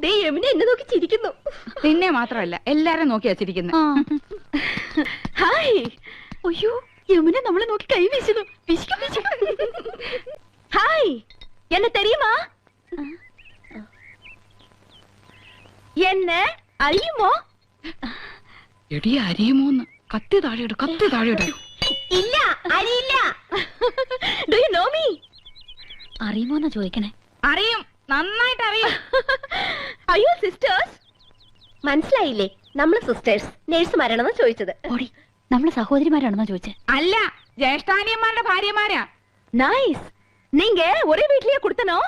ദേ യമുന എന്നെ നോക്കി ചിരിക്കുന്നു. നിന്നെ മാത്രമല്ല എല്ലാരും നോക്കി വച്ചിരിക്കുന്നു. ഹായ്. അയ്യോ യമുന നമ്മളെ നോക്കി കൈ വീശുന്നു. ഹായ് എന്നെ തെരിയുമാ? എന്നെ അറിയുമോ? എടി അരിയുമോന്ന്. കത്തി താഴെയിട്, കത്തി താഴെയിട്. ഇല്ല അറിയില്ല. Do you know me? അറിയുമോന്നാ ചോദിക്കണേ. അറിയും, നന്നായിട്ട് അറിയും. അയ്യോ സിസ്റ്റേഴ്സ്. മനസ്സിലായില്ലേ? നമ്മള് സിസ്റ്റേഴ്സ് നേഴ്സുമാരാണെന്ന് ചോദിച്ചത്. ഓടി, നമ്മള് സഹോദരിമാരാണെന്നാ ചോദിച്ചേ. അല്ല, ജ്യേഷ്ഠാനിയന്മാരുടെ ഭാര്യമാരാ. നൈസ്. നീങ്ക ഒരേ വീട്ടിലേ കൊടുത്തനോ?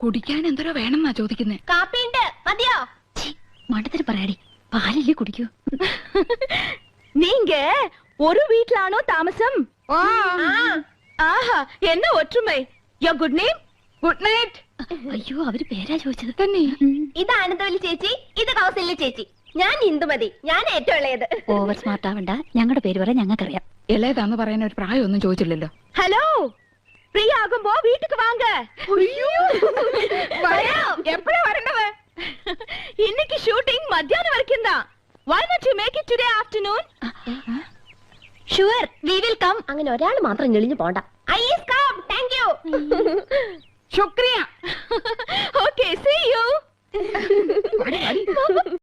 കുടിക്കാൻ എന്തോരോ വേണമെന്നാ ചോദിക്കുന്നേ. കാപ്പിയുണ്ട്, മതിയോ? മണ്ടത്തിന് പറയാടി, പാലല്ലേ കുടിക്കൂ. നീങ്ക ഒരു വീട്ടിലാണോ താമസം? ആഹാ എന്ന ഒற்றுமை. യോ ഗുഡ് നെയിം? Good night. അയ്യോ, അവര് പേരാ ചോദിച്ചത് തന്നെ. ഇത് ആനന്ദവല്ലി ചേച്ചി, ഇത് കൗസല്യ ചേച്ചി. ഞാൻ ഇന്ദുമതി, ഞാൻ ഏറ്റവും ഇളയത്. ഓവർ സ്മാർട്ട് ആവണ്ട, ഞങ്ങളുടെ പേര് പറയാൻ ഞങ്ങൾക്കറിയാം. ഇളയതാന്ന് പറയാൻ ഒരു പ്രായമൊന്നും ചോദിച്ചില്ലല്ലോ. ഹലോ, ഫ്രീ ആകുമ്പോ വീട്ടിക്ക് വാങ്ക. എപ്പോഴാ വരേണ്ടത്? இன்னைக்கு ஷூட்டிங் மத்தியானம் வரைக்கும் தான். Why not you make it today afternoon? Sure, we will come. അങ്ങനെ ഒരാൾ മാത്രം ഞെളിഞ്ഞു പോണ്ട. I is come. Thank you. ശുക്രിയ. Okay, see you.